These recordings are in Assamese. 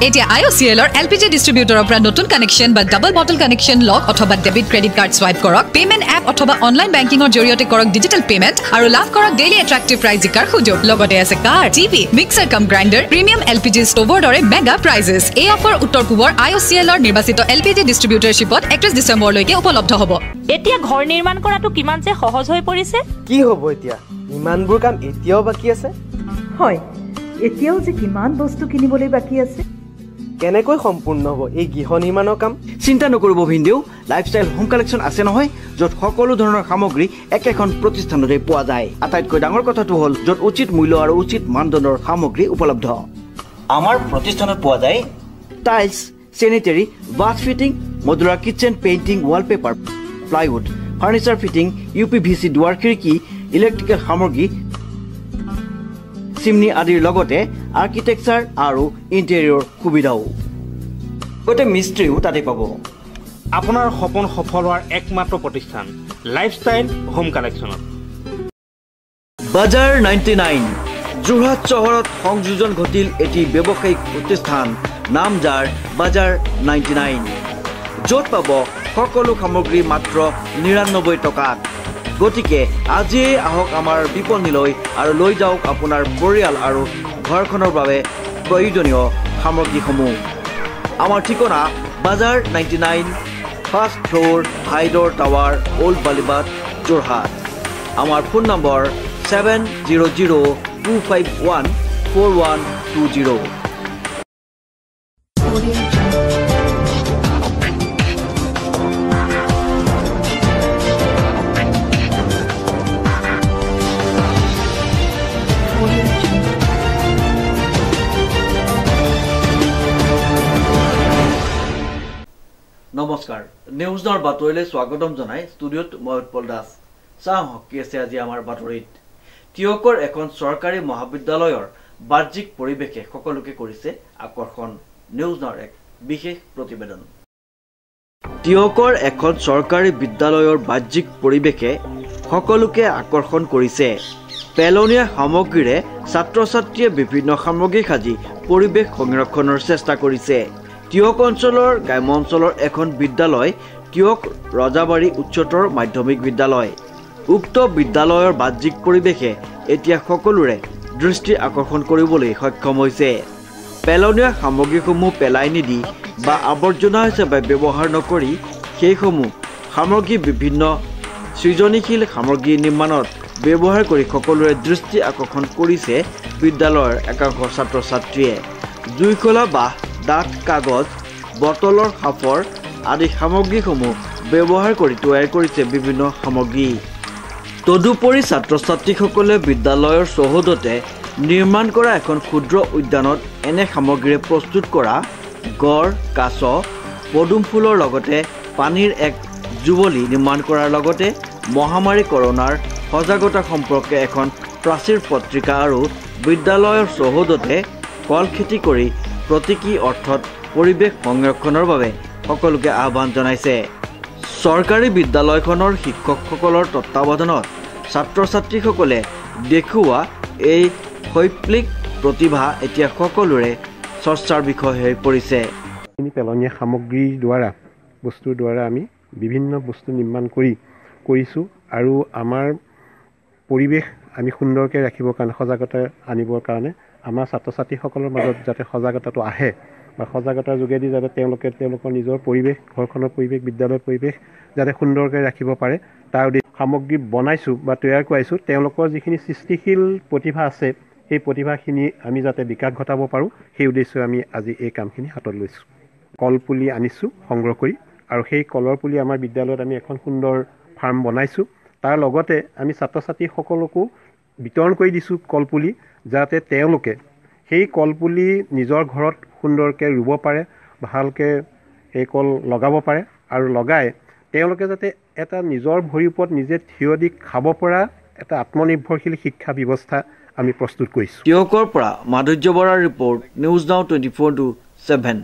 এতিয়া IOCL ৰ LPG ডিস্ট্ৰিবিউটৰৰ পৰা নতুন কানেকশ্যন বা ডাবল বটল কানেকশ্যন লওক অথবা ডেবিট ক্ৰেডিট কাৰ্ড সোৱাইপ কৰক পেমেণ্ট এপ অথবা অনলাইন বেংকিংৰ জৰিয়তে কৰক ডিজিটেল পেমেণ্ট আৰু লাভ কৰক ডেইলি এট্ৰাক্টিভ প্ৰাইজ জিকাৰ সুযোগ লগতে আছে কাৰ টিভি মিক্সাৰ কাম গ্ৰাইণ্ডাৰ প্ৰিমিয়াম LPG ষ্ট'ভৰ দৰে মেগা প্ৰাইজেছ এই অফাৰ উত্তৰ পূবৰ IOCL ৰ নিৰ্বাচিত LPG ডিস্ট্ৰিবিউটৰশ্বিপত 31 ডিচেম্বৰলৈকে উপলব্ধ হ'ব এতিয়া ঘৰ নিৰ্মাণ কৰাটো কিমান যে সহজ হৈ পৰিছে কি হ'ব এতিয়া ইমানবোৰ কাম এতিয়াও বাকি আছে হয় এতিয়াও যে কিমান বস্তু কিনিবলৈ বাকি আছে কেনেকৈ সম্পূৰ্ণ হ'ব এই গৃহ নিৰ্মাণৰ কাম চিন্তা নকৰিব ভিন্দেও লাইফষ্টাইল হোম কালেকশ্যন আছে নহয় য'ত সকলো ধৰণৰ সামগ্ৰী একেখন প্ৰতিষ্ঠানতে পোৱা যায় আটাইতকৈ ডাঙৰ কথাটো হ'ল য'ত উচিত মূল্য আৰু উচিত মানদণ্ডৰ সামগ্ৰী উপলব্ধ আমাৰ প্ৰতিষ্ঠানত পোৱা যায় tiles sanitary bath fitting modular kitchen painting wallpaper plywood furniture fitting UPVC door khirki electrical সামগ্ৰী চিমনি আদিৰ লগতে আৰ্কিটেকচাৰ আৰু ইণ্টেৰিয়ৰ সুবিধাও গতে মিস্ত্ৰীও তাতে পাব আপোনাৰ সপোন সফল হোৱাৰ একমাত্ৰ প্ৰতিষ্ঠান লাইফষ্টাইল হোম কালেকশ্যনত বাজাৰ 99 যোৰহাট চহৰত সংযোজন ঘটিল এটি ব্যৱসায়িক প্ৰতিষ্ঠান নাম যাৰ বাজাৰ 99 য'ত পাব সকলো সামগ্ৰী মাত্ৰ 99 টকাত গতিকে আজিয়ে আহক আমাৰ বিপণীলৈ আৰু লৈ যাওক আপোনাৰ পৰিয়াল আৰু ঘৰখনৰ বাবে প্ৰয়োজনীয় সামগ্ৰীসমূহ আমাৰ ঠিকনা বাজাৰ 99 first floor Hyder Tower old Balibat Jorhat আমাৰ ফোন নম্বৰ 7002514120 নমস্কাৰ নিউজ নাওৰ বাতৰিলৈ স্বাগতম জনাই ষ্টুডিঅ'ত মই উৎপল দাস চাওঁ কি আছে আজি আমাৰ বাতৰিত টিয়কৰ এখন চৰকাৰী মহাবিদ্যালয়ৰ বাহ্যিক পৰিৱেশে সকলোকে কৰিছে আকৰ্ষণ নিউজ নাওৰ এক বিশেষ প্ৰতিবেদন টিয়কৰ এখন চৰকাৰী বিদ্যালয়ৰ বাহ্যিক পৰিৱেশে সকলোকে আকৰ্ষণ কৰিছে পেলনীয়া সামগ্ৰীৰে ছাত্ৰ ছাত্ৰীয়ে বিভিন্ন সামগ্ৰী সাজি পৰিৱেশ সংৰক্ষণৰ চেষ্টা কৰিছে টিয়ক অঞ্চলৰ গ্ৰাম্য অঞ্চলৰ এখন বিদ্যালয় টিয়ক ৰজাবাৰী উচ্চতৰ মাধ্যমিক বিদ্যালয় উক্ত বিদ্যালয়ৰ বাহ্যিক পৰিৱেশে এতিয়া সকলোৰে দৃষ্টি আকৰ্ষণ কৰিবলৈ সক্ষম হৈছে পেলনীয়া সামগ্ৰীসমূহ পেলাই নিদি বা আৱৰ্জনা হিচাপে ব্যৱহাৰ নকৰি সেইসমূহ সামগ্ৰী বিভিন্ন সৃজনীশীল সামগ্ৰী নিৰ্মাণত ব্যৱহাৰ কৰি সকলোৰে দৃষ্টি আকৰ্ষণ কৰিছে বিদ্যালয়ৰ একাংশ ছাত্ৰ ছাত্ৰীয়ে জুইকলা বাঁহ ডাঠ কাগজ বটলৰ সাফৰ আদি সামগ্ৰীসমূহ ব্যৱহাৰ কৰি তৈয়াৰ কৰিছে বিভিন্ন সামগ্ৰী তদুপৰি ছাত্ৰ ছাত্ৰীসকলে বিদ্যালয়ৰ চৌহদতে নিৰ্মাণ কৰা এখন ক্ষুদ্ৰ উদ্যানত এনে সামগ্ৰীৰে প্ৰস্তুত কৰা গড় কাছ পদুম ফুলৰ লগতে পানীৰ এক জুৱলি নিৰ্মাণ কৰাৰ লগতে মহামাৰী কৰোনাৰ সজাগতা সম্পৰ্কে এখন প্ৰাচীৰ পত্ৰিকা আৰু বিদ্যালয়ৰ চৌহদতে কল খেতি কৰি প্ৰতীকী অৰ্থত পৰিৱেশ সংৰক্ষণৰ বাবে সকলোকে আহ্বান জনাইছে চৰকাৰী বিদ্যালয়খনৰ শিক্ষকসকলৰ তত্ত্বাৱধানত ছাত্ৰ ছাত্ৰীসকলে দেখুওৱা এই শৈল্পিক প্ৰতিভা এতিয়া সকলোৰে চৰ্চাৰ বিষয় হৈ পৰিছে পেলনীয়া সামগ্ৰীৰ দ্বাৰা বস্তুৰ দ্বাৰা আমি বিভিন্ন বস্তু নিৰ্মাণ কৰিছোঁ আৰু আমাৰ পৰিৱেশ আমি সুন্দৰকৈ ৰাখিবৰ কাৰণে সজাগতা আনিবৰ কাৰণে আমাৰ ছাত্ৰ ছাত্ৰীসকলৰ মাজত যাতে সজাগতাটো আহে বা সজাগতাৰ যোগেদি যাতে তেওঁলোকৰ নিজৰ পৰিৱেশ ঘৰখনৰ পৰিৱেশ বিদ্যালয়ৰ পৰিৱেশ যাতে সুন্দৰকৈ ৰাখিব পাৰে তাৰ সামগ্ৰী বনাইছোঁ বা তৈয়াৰ কৰাইছোঁ তেওঁলোকৰ যিখিনি সৃষ্টিশীল প্ৰতিভা আছে সেই প্ৰতিভাখিনি আমি যাতে বিকাশ ঘটাব পাৰোঁ সেই উদ্দেশ্যে আমি আজি এই কামখিনি হাতত লৈছোঁ কলপুলি আনিছোঁ সংগ্ৰহ কৰি আৰু সেই কলৰ পুলি আমাৰ বিদ্যালয়ত আমি এখন সুন্দৰ ফাৰ্ম বনাইছোঁ তাৰ লগতে আমি ছাত্ৰ ছাত্ৰীসকলকো বিতৰণ কৰি দিছোঁ কলপুলি যাতে তেওঁলোকে সেই কলপুলি নিজৰ ঘৰত সুন্দৰকৈ ৰুব পাৰে ভালকৈ সেই কল লগাব পাৰে আৰু লগাই তেওঁলোকে যাতে এটা নিজৰ ভৰিৰ ওপৰত নিজে থিয় দি খাব পৰা এটা আত্মনিৰ্ভৰশীল শিক্ষা ব্যৱস্থা আমি প্ৰস্তুত কৰিছোঁ টিয়কৰ পৰা মাধুৰ্য বৰাৰ ৰিপৰ্ট নিউজ নাও 24/7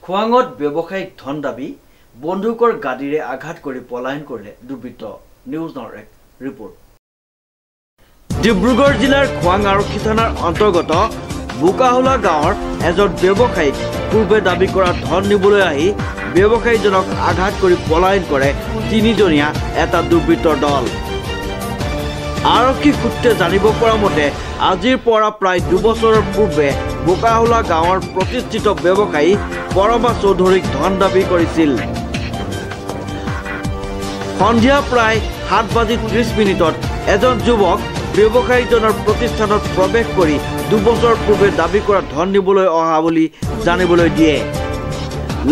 খোৱাঙত ব্যৱসায়িক ধন দাবী বন্দুকৰ গাড়ীৰে আঘাত কৰি পলায়ন কৰিলে দুৰ্বৃত্ত নিউজ নাওৰ এক ৰিপৰ্ট ডিব্ৰুগড় জিলাৰ খোৱাং আৰক্ষী থানাৰ অন্তৰ্গত বোকাহোলা গাঁৱৰ এজন ব্যৱসায়ীক পূৰ্বে দাবী কৰা ধন নিবলৈ আহি ব্যৱসায়ীজনক আঘাত কৰি পলায়ন কৰে তিনিজনীয়া এটা দুৰ্বৃত্তৰ দল। আৰক্ষী সূত্ৰে জানিব পৰা মতে আজিৰ পৰা প্ৰায় 2 বছৰৰ পূৰ্বে বোকাহোলা গাঁৱৰ প্ৰতিষ্ঠিত ব্যৱসায়ী পৰমা চৌধুৰীক ধন দাবী কৰিছিল। সন্ধিয়া প্ৰায় 7:30 এজন যুৱক ব্যৱসায়ীজনৰ প্ৰতিষ্ঠানত প্ৰৱেশ কৰি 2 বছৰ পূৰ্বে দাবী কৰা ধন নিবলৈ অহা বুলি জানিবলৈ দিয়ে।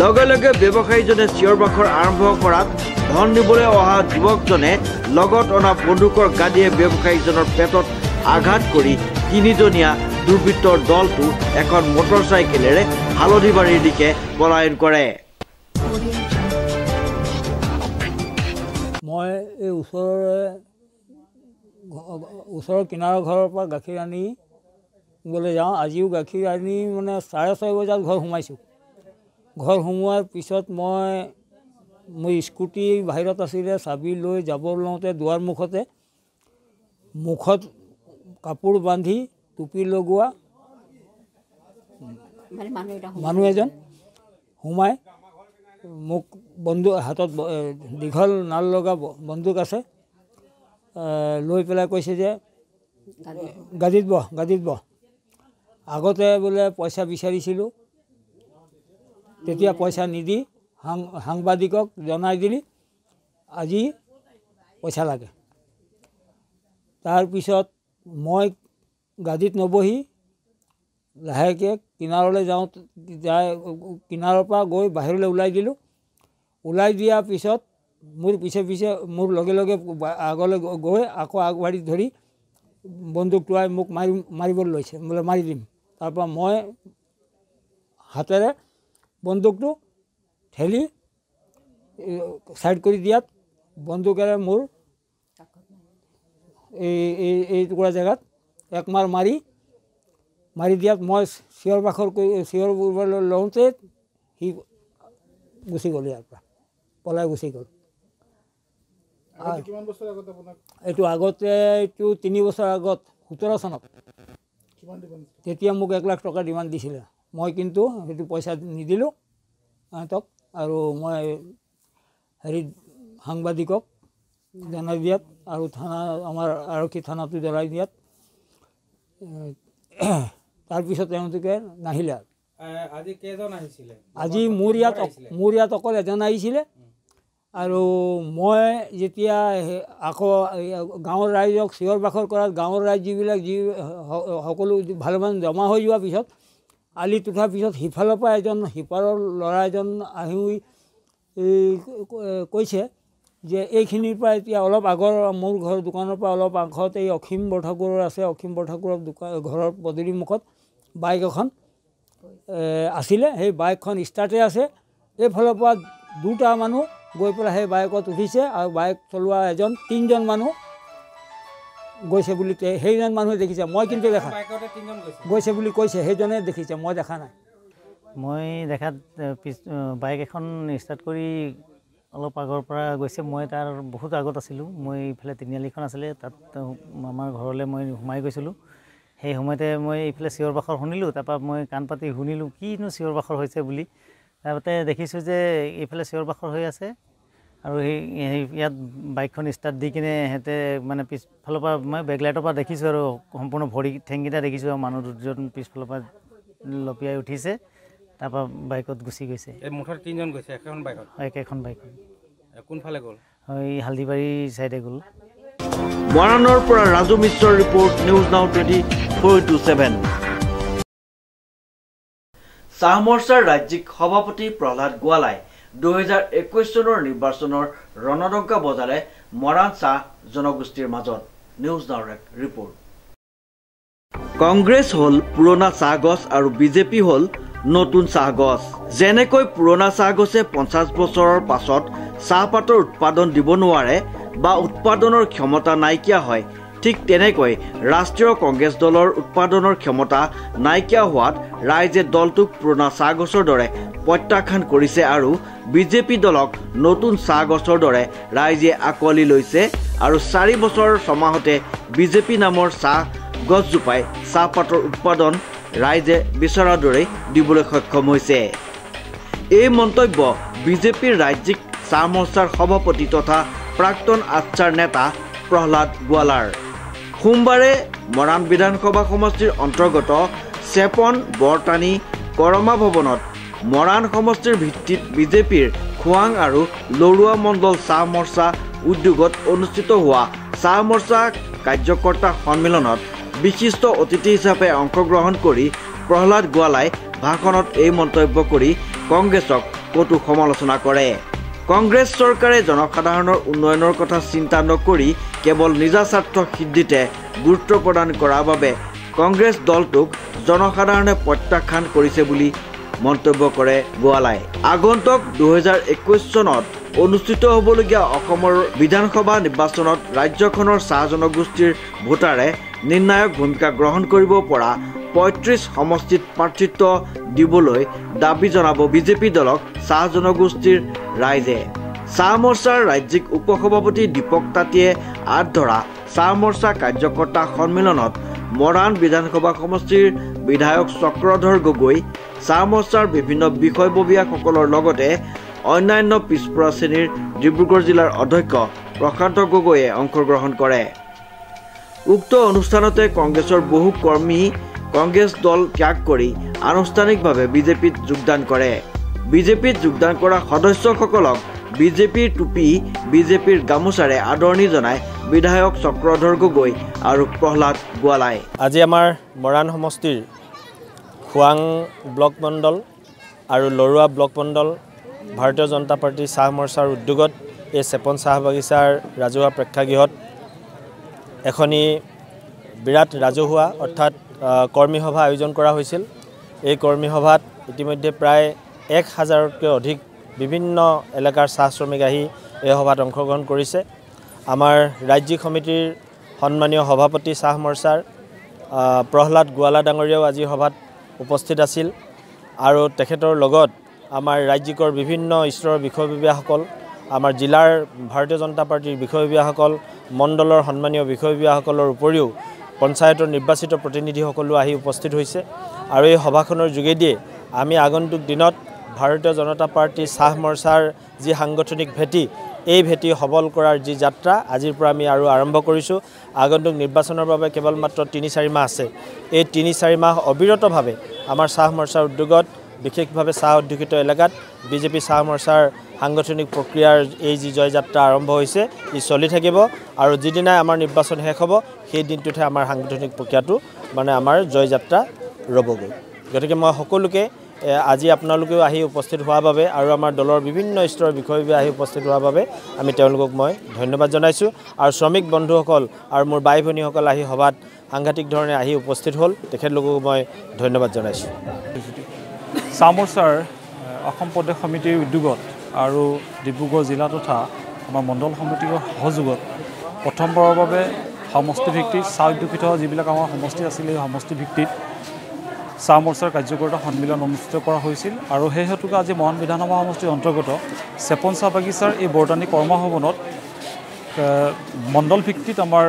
লগে লগে ব্যৱসায়ীজনে চিঞৰ বাখৰ আৰম্ভ কৰাত ধন নিবলৈ অহা যুৱকজনে লগত অনা বন্দুকৰ গাদীয়ে ব্যৱসায়ীজনৰ পেটত আঘাত কৰি তিনিজনীয়া দুৰ্বৃত্তৰ দলটো এখন মটৰচাইকেলেৰে হালধিবাৰীৰ দিশে পলায়ন কৰে। মই এই ওচৰৰ কিনাৰৰ ঘৰৰ পৰা গাখীৰ আনিবলৈ যাওঁ। আজিও গাখীৰ আনি মানে 6:30 বজাত ঘৰ সোমাইছোঁ। ঘৰ সোমোৱাৰ পিছত মোৰ স্কুটি বাহিৰত আছিলে, চাবি লৈ যাব লওঁতে দুৱাৰ মুখত কাপোৰ বান্ধি টুপি লগোৱা মানুহ এজন সোমাই মোক হাতত দীঘল নাল লগা বন্দুক আছে লৈ পেলাই কৈছে যে গাড়ীত বহ। আগতে বোলে পইচা বিচাৰিছিলোঁ, তেতিয়া পইচা নিদি সাংবাদিকক জনাই দিলি আজি পইচা লাগে। তাৰপিছত মই গাড়ীত নবহি লাহেকৈ কিনাৰলৈ কিনাৰৰ পৰা গৈ বাহিৰলৈ ওলাই দিলোঁ। ওলাই দিয়াৰ পিছত মোৰ পিছে মোৰ লগে লগে আগলৈ গৈ আকৌ আগবাঢ়ি ধৰি বন্দুক টোৱাই মোক মাৰিবলৈ লৈছে, বোলে মাৰি দিম। তাৰপৰা মই হাতেৰে বন্দুকটো ঠেলি ছাইড কৰি দিয়াত বন্দুকেৰে মোৰ এই টুকুৰা জেগাত একমাৰ মাৰি দিয়াত মই চিঞৰ বাখৰ লওঁতে সি গুচি গ'ল, ইয়াৰ পৰা পলাই গুচি গ'ল। এইটো 3 বছৰ আগত 17 চনত তেতিয়া মোক 1 লাখ টকা ডিমাণ্ড দিছিলে। মই কিন্তু সেইটো পইচা নিদিলোঁ সিহঁতক, আৰু মই সাংবাদিকক জনাই দিয়াত আৰু আমাৰ আৰক্ষী থানাটো জ্বলাই দিয়াত তাৰপিছত তেওঁলোকে নাহিলে। আজি মোৰ ইয়াত অকল এজন আহিছিলে। আৰু মই যেতিয়া আকৌ গাঁৱৰ ৰাইজক চিঞৰ বাখৰ কৰাত গাঁৱৰ ৰাইজ যিবিলাক সকলো ভালেমান জমা হৈ যোৱাৰ পিছত আলিত উঠাৰ পিছত সিফালৰ পৰা সিপাৰৰ ল'ৰা এজন আহি কৈছে যে এইখিনিৰ পৰা এতিয়া অলপ আগৰ মোৰ ঘৰৰ দোকানৰ পৰা অলপ আগত এই অসীম বৰঠাকুৰৰ আছে। অসীম বৰঠাকুৰৰ ঘৰৰ পদূলিমুখত বাইক এখন আছিলে, সেই বাইকখন ষ্টাৰ্টে আছে। এইফালৰ পৰা 2টা মানুহ গৈ পেলাই সেই বাইকত উঠিছে আৰু বাইক চলোৱা 3জন মানুহ গৈছে বুলি সেইজন মানুহে দেখিছে। মই কিন্তু দেখা গৈছে বুলি কৈছে, সেইজনে দেখিছে, মই দেখা নাই। মই দেখাত বাইক এখন ষ্টাৰ্ট কৰি অলপ আগৰ পৰা গৈছে। মই তাৰ বহুত আগত আছিলোঁ। মই এইফালে তিনিআলিখন আছিলে, তাত আমাৰ ঘৰলৈ মই সোমাই গৈছিলোঁ। সেই সময়তে মই এইফালে চিঞৰ বাখৰ শুনিলোঁ। তাৰপৰা মই কাণ পাতি শুনিলোঁ কিনো চিঞৰ বাখৰ হৈছে বুলি। তাৰপাছতে দেখিছোঁ যে এইফালে চিঞৰ বাখৰ হৈ আছে আৰু ইয়াত বাইকখন ষ্টাৰ্ট দি কিনে সিহঁতে মানে পিছফালৰ পৰা মই বেকলাইটৰ পৰা দেখিছোঁ আৰু সম্পূৰ্ণ ভৰি ঠেংকেইটা দেখিছোঁ আৰু মানুহ 2জন পিছফালৰ পৰা লপিয়াই উঠিছে। তাৰপৰা বাইকত গুচি গৈছে। মুঠত 3জন গৈছে এখন বাইকত? একেখন বাইকত। কোনফালে গ'ল? এই হালদিবাৰী চাইডে গ'ল। মৰাণৰ পৰা ৰাজু মিশ্ৰৰ ৰিপৰ্ট, নিউজ নাও 24/7। চাহ মৰ্চাৰ ৰাজ্যিক সভাপতি প্ৰহ্লাদ গোৱালাই 2021 চনৰ নিৰ্বাচনৰ ৰণডংকা বজালে মৰাণ চাহ জনগোষ্ঠীৰ মাজত। নিউজ নাওৰ এক ৰিপৰ্ট। কংগ্ৰেছ হ'ল পুৰণা চাহ গছ আৰু বিজেপি হ'ল নতুন চাহ গছ। যেনেকৈ পুৰণা চাহ গছে 50 বছৰৰ পাছত চাহপাতৰ উৎপাদন দিব নোৱাৰে বা উৎপাদনৰ ক্ষমতা নাইকিয়া হয়, ঠিক তেনেকৈ ৰাষ্ট্ৰীয় কংগ্ৰেছ দলৰ উৎপাদনৰ ক্ষমতা নাইকিয়া হোৱাত ৰাইজে দলটোক পুৰণা চাহ গছৰ দৰে প্ৰত্যাখ্যান কৰিছে আৰু বিজেপি দলক নতুন চাহ গছৰ দৰে ৰাইজে আঁকোৱালি লৈছে। আৰু 4 বছৰৰ ছমাহতে বিজেপি নামৰ চাহ গছজোপাই চাহপাতৰ উৎপাদন ৰাইজে বিচৰাৰ দৰে দিবলৈ সক্ষম হৈছে। এই মন্তব্য বিজেপিৰ ৰাজ্যিক চাহ মৰ্চাৰ সভাপতি তথা প্ৰাক্তন আচ্ছাৰ নেতা প্ৰহ্লাদ গোৱালাৰ। সোমবাৰে মৰাণ বিধানসভা সমষ্টিৰ অন্তৰ্গত চেপন বৰটানী কৰমা ভৱনত মৰাণ সমষ্টিৰ ভিত্তিত বিজেপিৰ খোৱাং আৰু লৰুৱা মণ্ডল চাহ মৰ্চা উদ্যোগত অনুষ্ঠিত হোৱা চাহ মৰ্চা কাৰ্যকৰ্তা সন্মিলনত বিশিষ্ট অতিথি হিচাপে অংশগ্ৰহণ কৰি প্ৰহ্লাদ গোৱালাই ভাষণত এই মন্তব্য কৰি কংগ্ৰেছক কটু সমালোচনা কৰে। কংগ্ৰেছ চৰকাৰে জনসাধাৰণৰ উন্নয়নৰ কথা চিন্তা নকৰি কেৱল নিজা স্বাৰ্থ সিদ্ধিতে গুৰুত্ব প্ৰদান কৰাৰ বাবে কংগ্ৰেছ দলটোক জনসাধাৰণে প্ৰত্যাখ্যান কৰিছে বুলি মন্তব্য কৰে গোৱালাই। আগন্তুক 2021 চনত অনুষ্ঠিত হ'বলগীয়া অসমৰ বিধানসভা নিৰ্বাচনত ৰাজ্যখনৰ চাহ জনগোষ্ঠীৰ ভোটাৰে নিৰ্ণায়ক ভূমিকা গ্ৰহণ কৰিব পৰা 35 সমষ্টিত প্ৰাৰ্থিত্ব দিবলৈ দাবী জনাব বিজেপি দলক চাহ জনগোষ্ঠীৰ ৰাইজে। চাহ মৰ্চাৰ ৰাজ্যিক উপসভাপতি দীপক তাঁতীয়ে আঁত ধৰা চাহ মৰ্চা কাৰ্যকৰ্তা সন্মিলনত মৰাণ বিধানসভা সমষ্টিৰ বিধায়ক চক্ৰধৰ গগৈ, চাহ মৰ্চাৰ বিভিন্ন বিষয়ববীয়াসকলৰ লগতে অন্যান্য পিছপৰা শ্ৰেণীৰ ডিব্ৰুগড় জিলাৰ অধ্যক্ষ প্ৰশান্ত গগৈয়ে অংশগ্ৰহণ কৰে। উক্ত অনুষ্ঠানতে কংগ্ৰেছৰ বহু কৰ্মী কংগ্ৰেছ দল ত্যাগ কৰি আনুষ্ঠানিকভাৱে বিজেপিত যোগদান কৰে। বিজেপিত যোগদান কৰা সদস্যসকলক বিজেপিৰ টুপি, বিজেপিৰ গামোচাৰে আদৰণি জনাই বিধায়ক চক্ৰধৰ গগৈ আৰু প্ৰহ্লাদ গোৱালাই। আজি আমাৰ মৰাণ সমষ্টিৰ খোৱাং ব্লক মণ্ডল আৰু লৰুৱা ব্লক মণ্ডল ভাৰতীয় জনতা পাৰ্টি চাহ মৰ্চাৰ উদ্যোগত এই চেপন চাহ বাগিচাৰ ৰাজহুৱা প্ৰেক্ষাগৃহত এখনি বিৰাট ৰাজহুৱা অৰ্থাৎ কৰ্মী সভা আয়োজন কৰা হৈছিল। এই কৰ্মী সভাত ইতিমধ্যে প্ৰায় 1000তকৈ অধিক বিভিন্ন এলেকাৰ চাহ শ্ৰমিক আহি এই সভাত অংশগ্ৰহণ কৰিছে। আমাৰ ৰাজ্যিক সমিতিৰ সন্মানীয় সভাপতি চাহ মৰ্চাৰ প্ৰহ্লাদ গোৱালা ডাঙৰীয়াও আজি সভাত উপস্থিত আছিল আৰু তেখেতৰ লগত আমাৰ ৰাজ্যিকৰ বিভিন্ন স্তৰৰ বিষয়ববীয়াসকল, আমাৰ জিলাৰ ভাৰতীয় জনতা পাৰ্টিৰ বিষয়ববীয়াসকল, মণ্ডলৰ সন্মানীয় বিষয়ববীয়াসকলৰ উপৰিও পঞ্চায়তৰ নিৰ্বাচিত প্ৰতিনিধিসকলো আহি উপস্থিত হৈছে আৰু এই সভাখনৰ যোগেদিয়ে আমি আগন্তুক দিনত ভাৰতীয় জনতা পাৰ্টি চাহ মৰ্চাৰ যি সাংগঠনিক ভেটি, এই ভেটি সবল কৰাৰ যি যাত্ৰা আজিৰ পৰা আমি আৰু আৰম্ভ কৰিছোঁ। আগন্তুক নিৰ্বাচনৰ বাবে কেৱল মাত্ৰ 3-4 মাহ আছে। এই 3-4 মাহ অবিৰতভাৱে আমাৰ চাহ মৰ্চাৰ উদ্যোগত, বিশেষভাৱে চাহ অধ্যুষিত এলেকাত বিজেপি চাহ মৰ্চাৰ সাংগঠনিক প্ৰক্ৰিয়াৰ এই যি জয়যাত্ৰা আৰম্ভ হৈছে ই চলি থাকিব আৰু যিদিনাই আমাৰ নিৰ্বাচন শেষ হ'ব সেই দিনটোতহে আমাৰ সাংগঠনিক প্ৰক্ৰিয়াটো আমাৰ জয়যাত্ৰা ৰ'বগৈ। গতিকে মই সকলোকে আজি আপোনালোকেও আহি উপস্থিত হোৱাৰ বাবে আৰু আমাৰ দলৰ বিভিন্ন স্তৰৰ বিষয়ববীয়া আহি উপস্থিত হোৱাৰ বাবে আমি তেওঁলোকক মই ধন্যবাদ জনাইছোঁ আৰু শ্ৰমিক বন্ধুসকল আৰু মোৰ বাই ভনীসকল আহি সভাত সাংঘাতিক ধৰণে আহি উপস্থিত হ'ল, তেখেতলোকক মই ধন্যবাদ জনাইছোঁ। চাহ মৰ্চাৰ অসম প্ৰদেশ সমিতিৰ উদ্যোগত আৰু ডিব্ৰুগড় জিলা তথা আমাৰ মণ্ডল সমিতিৰ সহযোগত প্ৰথমবাৰৰ বাবে সমষ্টি ভিত্তিত চাহ উদ্যোগিত যিবিলাক আমাৰ সমষ্টি আছিল এই সমষ্টি ভিত্তিত চাহ মৰ্চাৰ কাৰ্যকৰ্তা সন্মিলন অনুষ্ঠিত কৰা হৈছিল আৰু সেই হেতুকে আজি মৰাণ বিধানসভা সমষ্টিৰ অন্তৰ্গত চেপন চাহ বাগিচাৰ এই বৰটানী কৰ্মা ভৱনত মণ্ডল ভিত্তিত আমাৰ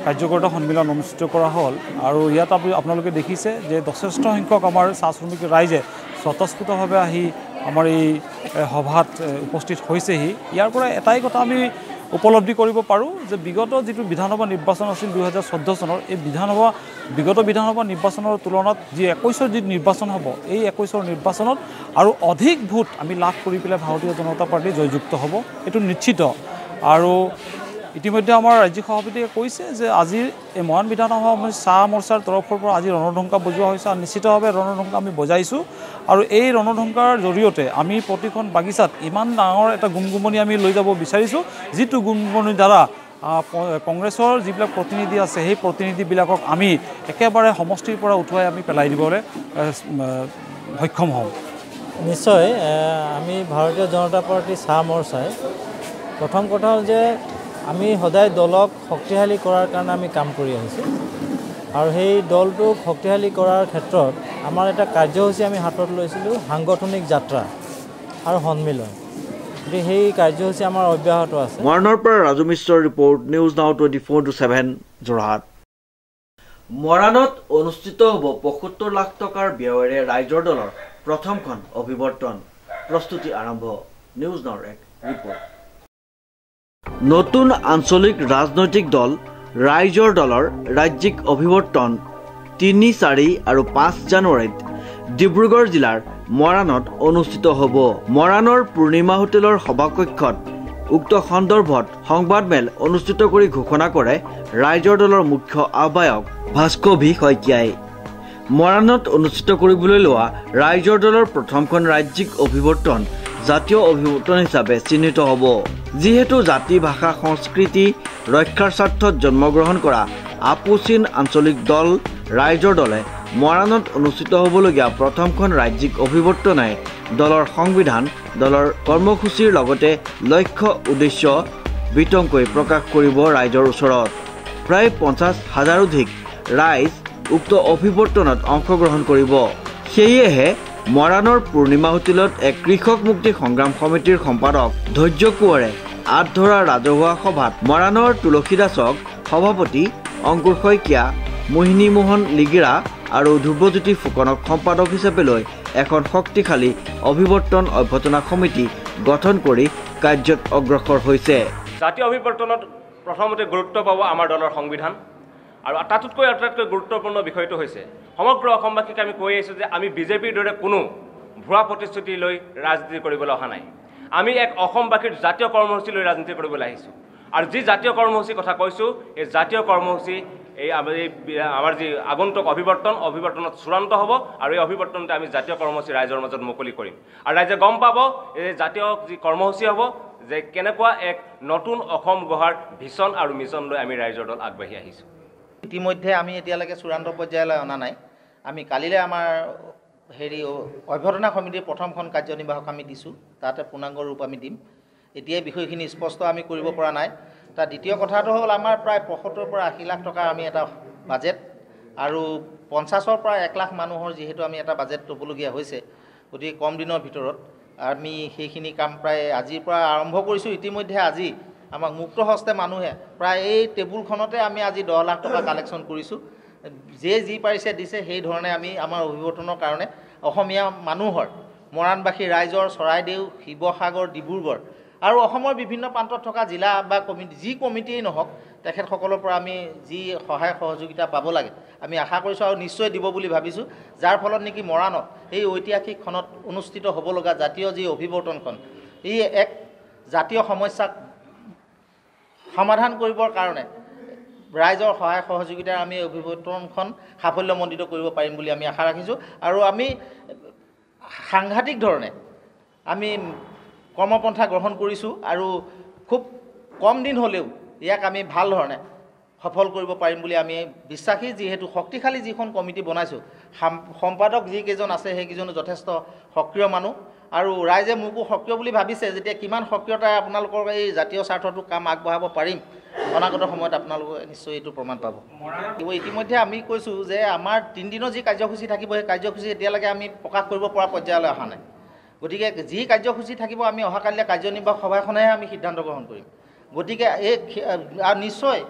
কাৰ্যকৰ্তা সন্মিলন অনুষ্ঠিত কৰা হ'ল আৰু ইয়াত আপোনালোকে দেখিছে যে যথেষ্ট সংখ্যক আমাৰ চাহ শ্ৰমিক ৰাইজে স্বতঃস্ফূৰ্তভাৱে আহি আমাৰ এই সভাত উপস্থিত হৈছেহি। ইয়াৰ পৰা এটাই কথা আমি উপলব্ধি কৰিব পাৰোঁ যে বিগত যিটো বিধানসভা নিৰ্বাচন আছিল 2014 চনৰ, এই বিগত বিধানসভা নিৰ্বাচনৰ তুলনাত যি 21ৰ যি নিৰ্বাচন হ'ব, এই 21ৰ নিৰ্বাচনত আৰু অধিক ভোট আমি লাভ কৰি পেলাই ভাৰতীয় জনতা পাৰ্টি জয়যুক্ত হ'ব, এইটো নিশ্চিত। আৰু ইতিমধ্যে আমাৰ ৰাজ্যিক সভাপতিয়ে কৈছে যে আজিৰ এই মৰাণ বিধানসভা চাহ মৰ্চাৰ তৰফৰ পৰা আজি ৰণঢংকা বজোৱা হৈছে আৰু নিশ্চিতভাৱে ৰণঢংকা আমি বজাইছোঁ আৰু এই ৰণঢংকাৰ জৰিয়তে আমি প্ৰতিখন বাগিচাত ইমান ডাঙৰ এটা গুণগুমনি আমি লৈ যাব বিচাৰিছোঁ, যিটো গুণগুমনিৰ দ্বাৰা কংগ্ৰেছৰ যিবিলাক প্ৰতিনিধি আছে সেই প্ৰতিনিধিবিলাকক আমি একেবাৰে সমষ্টিৰ পৰা উঠুৱাই আমি পেলাই দিবলৈ সক্ষম হ'ম। নিশ্চয় আমি ভাৰতীয় জনতা পাৰ্টি চাহ মৰ্চাই প্ৰথম কথা হ'ল যে আমি সদায় দলক শক্তিশালী কৰাৰ কাৰণে আমি কাম কৰি আহিছোঁ আৰু সেই দলটোক শক্তিশালী কৰাৰ ক্ষেত্ৰত আমাৰ এটা কাৰ্যসূচী আমি হাতত লৈছিলোঁ, সাংগঠনিক যাত্ৰা আৰু সন্মিলন। গতিকে সেই কাৰ্যসূচী আমাৰ অব্যাহত আছে। মৰাণৰ পৰা ৰাজু মিশ্ৰৰ ৰিপৰ্ট, নিউজ নাও 24/7 যোৰহাট। মৰাণত অনুষ্ঠিত হ'ব ৭৫ লাখ টকাৰ ব্যয়েৰে ৰাইজৰ দলৰ প্ৰথমখন অভিৱৰ্তন প্ৰস্তুতি আৰম্ভ নিউজ নাওৰ এক ৰিপৰ্ট নতুন আঞ্চলিক ৰাজনৈতিক দল ৰাইজৰ দলৰ ৰাজ্যিক অভিৱৰ্তন ৩, ৪ আৰু ৫ জানুৱাৰীত ডিব্ৰুগড় জিলাৰ মৰাণত অনুষ্ঠিত হ'ব মৰাণৰ পূৰ্ণিমা হোটেলৰ সভাকক্ষত উক্ত সন্দৰ্ভত সংবাদমেল অনুষ্ঠিত কৰি ঘোষণা কৰে ৰাইজৰ দলৰ মুখ্য আহ্বায়ক ভাস্কৰ ভি শইকীয়াই মৰাণত অনুষ্ঠিত কৰিবলৈ লোৱা ৰাইজৰ দলৰ প্ৰথমখন ৰাজ্যিক অভিৱৰ্তন জাতীয় অভিৱৰ্তন হিচাপে চিহ্নিত হ'ব যিহেতু জাতি ভাষা সংস্কৃতি ৰক্ষাৰ স্বাৰ্থত জন্মগ্ৰহণ কৰা আপোচীন আঞ্চলিক দল ৰাইজৰ দলে মৰাণত অনুষ্ঠিত হ'বলগীয়া প্ৰথমখন ৰাজ্যিক অভিৱৰ্তনে দলৰ সংবিধান দলৰ কৰ্মসূচীৰ লগতে লক্ষ্য উদ্দেশ্য বিতংকৈ প্ৰকাশ কৰিব ৰাইজৰ ওচৰত প্ৰায় ৫০,০০০ অধিক ৰাইজ উক্ত অভিৱৰ্তনত অংশগ্ৰহণ কৰিব সেয়েহে মৰাণৰ পূৰ্ণিমা হোটেলত এক কৃষক মুক্তি সংগ্ৰাম সমিতিৰ সম্পাদক ধৈৰ্য কোঁৱৰে আঁত ধৰা ৰাজহুৱা সভাত মৰাণৰ তুলসী দাসক সভাপতি অংকুৰ শইকীয়া মোহিনী মোহন লিগিৰা আৰু ধ্ৰুৱজ্যোতি ফুকনক সম্পাদক হিচাপে লৈ এখন শক্তিশালী অভিৱৰ্তন অভ্যৰ্থনা সমিতি গঠন কৰি কাৰ্যত অগ্ৰসৰ হৈছে জাতীয় অভিৱৰ্তনত প্ৰথমতে গুৰুত্ব পাব আমাৰ দলৰ সংবিধান আৰু তাতোতকৈ আটাইতকৈ গুৰুত্বপূৰ্ণ বিষয়টো হৈছে সমগ্ৰ অসমবাসীক আমি কৈ আছোঁ যে আমি বিজেপিৰ দৰে কোনো ভুৱা প্ৰতিশ্ৰুতি লৈ ৰাজনীতি কৰিবলৈ অহা নাই আমি এক অসমবাসীৰ জাতীয় কৰ্মসূচী লৈ ৰাজনীতি কৰিবলৈ আহিছোঁ আৰু যি জাতীয় কৰ্মসূচীৰ কথা কৈছোঁ এই জাতীয় কৰ্মসূচী এই আমাৰ যি আগন্তুক অভিৱৰ্তনত চূড়ান্ত হ'ব আৰু এই অভিৱৰ্তনতে আমি জাতীয় কৰ্মসূচী ৰাইজৰ মাজত মুকলি কৰিম আৰু ৰাইজে গম পাব এই জাতীয় যি কৰ্মসূচী হ'ব যে কেনেকুৱা এক নতুন অসম গঢ়াৰ ভিছন আৰু মিছন লৈ আমি ৰাইজৰ দল আগবাঢ়ি আহিছোঁ ইতিমধ্যে আমি এতিয়ালৈকে চূড়ান্ত পৰ্যায়লৈ অনা নাই আমি কালিলৈ আমাৰ অভ্যৰ্থনা সমিতিৰ প্ৰথমখন কাৰ্যনিৰ্বাহক আমি দিছোঁ তাতে পূৰ্ণাংগ ৰূপ আমি দিম এতিয়াই বিষয়খিনি স্পষ্ট আমি কৰিব পৰা নাই তাৰ দ্বিতীয় কথাটো হ'ল আমাৰ প্ৰায় ৭৫ পৰা ৮০ লাখ টকাৰ আমি এটা বাজেট আৰু ৫০ৰ পৰা ১ লাখ মানুহৰ যিহেতু আমি এটা বাজেট ল'বলগীয়া হৈছে গতিকে কম দিনৰ ভিতৰত আমি সেইখিনি কাম প্ৰায় আজিৰ পৰা আৰম্ভ কৰিছোঁ ইতিমধ্যে আজি আমাক মুক্ত হস্তে মানুহে প্ৰায় এই টেবুলখনতে আমি আজি ১০ লাখ টকা কালেকশ্যন কৰিছোঁ যি পাৰিছে দিছে সেই ধৰণে আমি আমাৰ অভিৱৰ্তনৰ কাৰণে অসমীয়া মানুহৰ মৰাণবাসী ৰাইজৰ চৰাইদেউ শিৱসাগৰ ডিব্ৰুগড় আৰু অসমৰ বিভিন্ন প্ৰান্তত থকা জিলা বা যি কমিটিয়েই নহওক তেখেতসকলৰ পৰা আমি যি সহায় সহযোগিতা পাব লাগে আমি আশা কৰিছোঁ আৰু নিশ্চয় দিব বুলি ভাবিছোঁ যাৰ ফলত নেকি মৰাণত এই ঐতিহাসিকখনত অনুষ্ঠিত হ'ব লগা জাতীয় যি অভিৱৰ্তনখন ই এক জাতীয় সমস্যাক সমাধান কৰিবৰ কাৰণে ৰাইজৰ সহায় সহযোগিতাৰ আমি অভিৱৰ্তনখন সাফল্যমণ্ডিত কৰিব পাৰিম বুলি আমি আশা ৰাখিছোঁ আৰু আমি সাংঘাতিক ধৰণে আমি কৰ্মপন্থা গ্ৰহণ কৰিছোঁ আৰু খুব কম দিন হ'লেও ইয়াক আমি ভাল ধৰণে সফল কৰিব পাৰিম বুলি আমি বিশ্বাসী যিহেতু শক্তিশালী যিখন কমিটি বনাইছোঁ সম্পাদক যিকেইজন আছে সেইকেইজনো যথেষ্ট সক্ৰিয় মানুহ আৰু ৰাইজে মোকো সক্ৰিয় বুলি ভাবিছে যেতিয়া কিমান সক্ৰিয়তাৰে আপোনালোকৰ এই জাতীয় স্বাৰ্থটো কাম আগবঢ়াব পাৰিম অনাগত সময়ত আপোনালোকে নিশ্চয় এইটো প্ৰমাণ পাব ইতিমধ্যে আমি কৈছোঁ যে আমাৰ 3 দিনৰ যি কাৰ্যসূচী থাকিব সেই কাৰ্যসূচী এতিয়ালৈকে আমি প্ৰকাশ কৰিব পৰা পৰ্যায়লৈ অহা নাই গতিকে যি কাৰ্যসূচী থাকিব আমি অহাকালিলৈ কাৰ্যনিৰ্বাহক সভাখনেহে আমি সিদ্ধান্ত গ্ৰহণ কৰিম গতিকে এই নিশ্চয়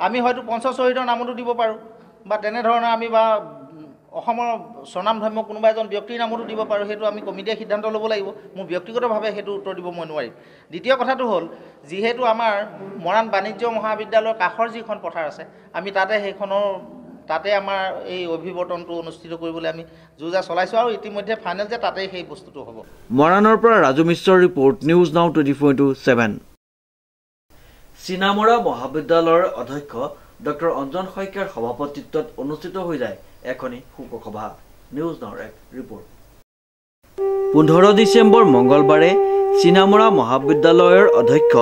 আমি হয়তো পঞ্চশ্বহীদৰ নামতো দিব পাৰোঁ বা তেনেধৰণৰ আমি বা অসমৰ স্বনামধন্য কোনোবা এজন ব্যক্তিৰ নামতো দিব পাৰোঁ সেইটো আমি কমিটিয়ে সিদ্ধান্ত ল'ব লাগিব মোৰ ব্যক্তিগতভাৱে সেইটো উত্তৰ দিব মই নোৱাৰিম দ্বিতীয় কথাটো হ'ল যিহেতু আমাৰ মৰাণ বাণিজ্য মহাবিদ্যালয়ৰ কাষৰ যিখন পথাৰ আছে আমি তাতে আমাৰ এই অভিৱৰ্তনটো অনুষ্ঠিত কৰিবলৈ আমি যোজা চলাইছোঁ আৰু ইতিমধ্যে ফাইনেল যে তাতেই সেই বস্তুটো হ'ব মৰাণৰ পৰা ৰাজু মিশ্ৰৰ ৰিপৰ্ট নিউজ নাও 24/7 চিনামৰা মহাবিদ্যালয়ৰ অধ্যক্ষ ডক্টৰ অঞ্জন শইকীয়াৰ সভাপতিত্বত অনুষ্ঠিত হৈ যায় এখনি শোকসভা নিউজ নাওৰ এক ৰিপৰ্ট 15 ডিচেম্বৰ মঙ্গলবাৰে চিনামৰা মহাবিদ্যালয়ৰ অধ্যক্ষ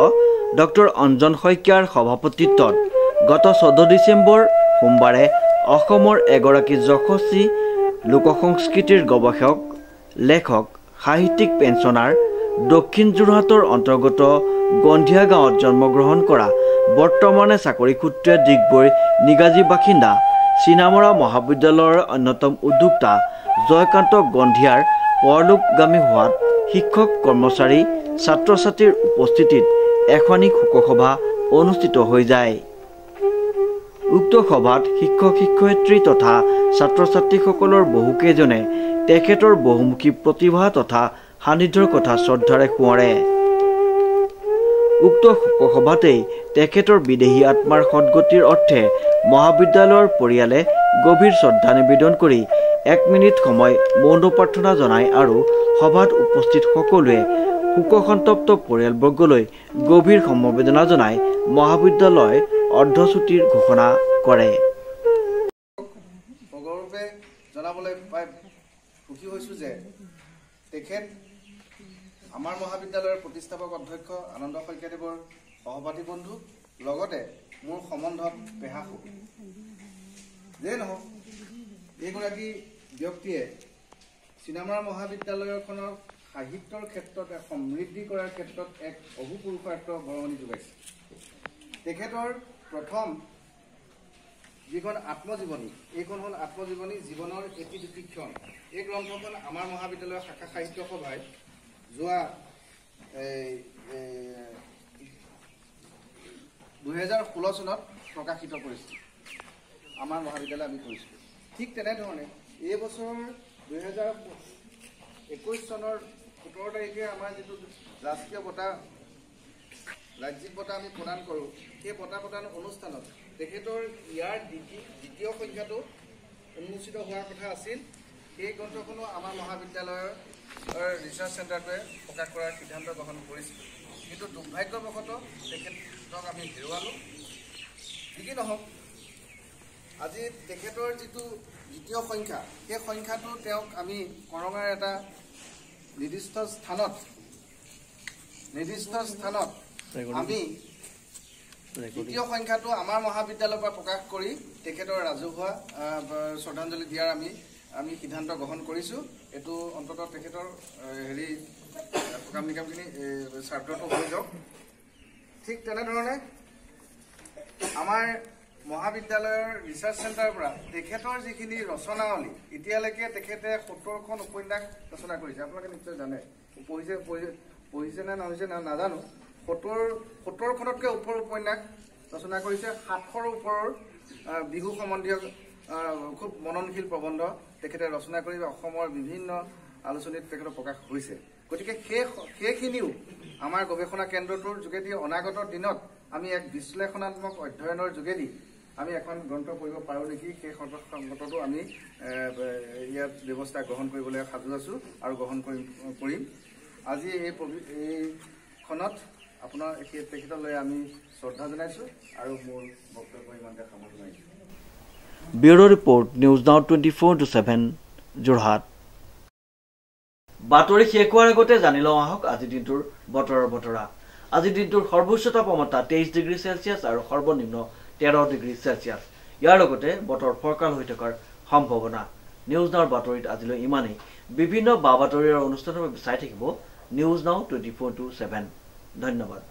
ডক্টৰ অঞ্জন শইকীয়াৰ সভাপতিত্বত গত 14 ডিচেম্বৰ সোমবাৰে অসমৰ এগৰাকী যশস্বী লোকসংস্কৃতিৰ গৱেষক লেখক সাহিত্যিক পেঞ্চনাৰ দক্ষিণ যোৰহাটৰ অন্তৰ্গত গন্ধিয়া গাঁৱত জন্মগ্ৰহণ কৰা বৰ্তমানে চাকৰি সূত্ৰে ডিগবৈ নিগাজী বাসিন্দা চিনামৰা মহাবিদ্যালয়ৰ অন্যতম উদ্যোক্তা জয়কান্ত গন্ধিয়াৰ পৰলোকগামী হোৱাত শিক্ষক কৰ্মচাৰী ছাত্ৰ ছাত্ৰীৰ উপস্থিতিত এখনি শোকসভা অনুষ্ঠিত হৈ যায় উক্ত সভাত শিক্ষক শিক্ষয়িত্ৰী তথা ছাত্ৰ ছাত্ৰীসকলৰ বহুকেইজনে তেখেতৰ বহুমুখী প্ৰতিভা তথা সান্নিধ্যৰ কথা শ্ৰদ্ধাৰে সোঁৱৰে। উক্ত সভাতেই তেখেতৰ বিদেহী আত্মাৰ সদগতিৰ অৰ্থে মহাবিদ্যালয়ৰ পৰিয়ালে গভীৰ শ্ৰদ্ধা নিবেদন কৰি 1 মিনিট সময় মৌন প্ৰাৰ্থনা জনায় আৰু সভাত উপস্থিত সকলোৱে শোকসন্তপ্ত পৰিয়ালবৰ্গলৈ গভীৰ সমবেদনা জনাই মহাবিদ্যালয় অৰ্ধছুটিৰ ঘোষণা কৰে। সগৌৰৱে জনাবলৈ পাই সুখী হৈছোঁ যে তেখেত আমাৰ মহাবিদ্যালয়ৰ প্ৰতিষ্ঠাপক অধ্যক্ষ আনন্দ শইকীয়াদেৱৰ সহপাঠী বন্ধু, লগতে মোৰ সম্বন্ধত পেহাসু। যে নহওক, এইগৰাকী ব্যক্তিয়ে চিনেমাৰ মহাবিদ্যালয়খনৰ সাহিত্যৰ ক্ষেত্ৰত সমৃদ্ধি কৰাৰ ক্ষেত্ৰত এক অভূতপূৰ্ব বৰঙণি যোগাইছে। তেখেতৰ প্ৰথম যিখন আত্মজীৱনী, এইখন হ'ল আত্মজীৱনী জীৱনৰ এটি দুটি ক্ষণ। এই গ্ৰন্থখন আমাৰ মহাবিদ্যালয়ৰ শাখা সাহিত্য সভাই যোৱা 2016 চনত প্ৰকাশিত কৰিছিল। আমাৰ মহাবিদ্যালয় আমি কৰিছিলোঁ। ঠিক তেনেধৰণে এই বছৰ 2021 চনৰ 17 তাৰিখে আমাৰ যিটো ৰাষ্ট্ৰীয় বঁটা, ৰাজ্যিক বঁটা আমি প্ৰদান কৰোঁ, সেই বঁটা প্ৰদান অনুষ্ঠানত তেখেতৰ ইয়াৰ দ্বিতীয় সংখ্যাটো উন্মোচিত হোৱাৰ কথা আছিল। সেই গ্ৰন্থখনো আমাৰ মহাবিদ্যালয়ৰ ৰিচাৰ্চ চেণ্টাৰটোৱে প্ৰকাশ কৰাৰ সিদ্ধান্ত গ্ৰহণ কৰিছিল। কিন্তু দুৰ্ভাগ্যবশতঃ তেখেতক আমি হেৰুৱালোঁ। যি কি নহওক, আজি তেখেতৰ যিটো দ্বিতীয় সংখ্যা, সেই সংখ্যাটো তেওঁক আমি কৰঙাৰ এটা নিৰ্দিষ্ট স্থানত আমি দ্বিতীয় সংখ্যাটো আমাৰ মহাবিদ্যালয়ৰ পৰা প্ৰকাশ কৰি তেখেতৰ ৰাজহুৱা শ্ৰদ্ধাঞ্জলি দিয়াৰ আমি সিদ্ধান্ত গ্ৰহণ কৰিছোঁ। এইটো অন্ততঃ তেখেতৰ কাম নিকামখিনি স্বাৰ্থটো হৈ যাওক। ঠিক তেনেধৰণে আমাৰ মহাবিদ্যালয়ৰ ৰিচাৰ্চ চেণ্টাৰৰ পৰা তেখেতৰ যিখিনি ৰচনাৱলী, এতিয়ালৈকে তেখেতে 70খন উপন্যাস ৰচনা কৰিছে। আপোনালোকে নিশ্চয় জানে, পঢ়িছে নে নহৈছে নাজানো। 70খনতকৈ ওপৰ উপন্যাস ৰচনা কৰিছে। 700ৰ ওপৰৰ বিহু সম্বন্ধীয় খুব মননশীল প্ৰবন্ধ তেখেতে ৰচনা কৰি অসমৰ বিভিন্ন আলোচনীত তেখেতৰ প্ৰকাশ হৈছে। গতিকে সেইখিনিও আমাৰ গৱেষণা কেন্দ্ৰটোৰ যোগেদি অনাগত দিনত আমি এক বিশ্লেষণাত্মক অধ্যয়নৰ যোগেদি আমি এখন গ্ৰন্থ পঢ়িব পাৰোঁ নেকি, সেই সংগতটো আমি ইয়াত ব্যৱস্থা গ্ৰহণ কৰিবলৈ সাজু আছোঁ আৰু গ্ৰহণ কৰিম। আজি এইখনত আপোনাৰ তেখেতলৈ আমি শ্ৰদ্ধা জনাইছোঁ আৰু মোৰ বক্তব্য ইমানতে সামৰণি মাৰিছোঁ। Bureau report, news now 24/7 Jorhat. বাতৰি শেষ হোৱাৰ আগতে জানি লওঁ আহক আজিৰ দিনটোৰ বতৰৰ বতৰা। আজিৰ দিনটোৰ সৰ্বোচ্চ তাপমাত্ৰা 23 ডিগ্ৰী চেলছিয়াছ আৰু সৰ্বনিম্ন 13 ডিগ্ৰী চেলছিয়াছ। ইয়াৰ লগতে বতৰ ফৰকাল হৈ থকাৰ সম্ভাৱনা। নিউজ নাওৰ বাতৰিত আজিলৈ ইমানেই। বিভিন্ন বা বাতৰি আৰু অনুষ্ঠানৰ বাবে চাই থাকিব নিউজ নাও 24/7। ধন্যবাদ।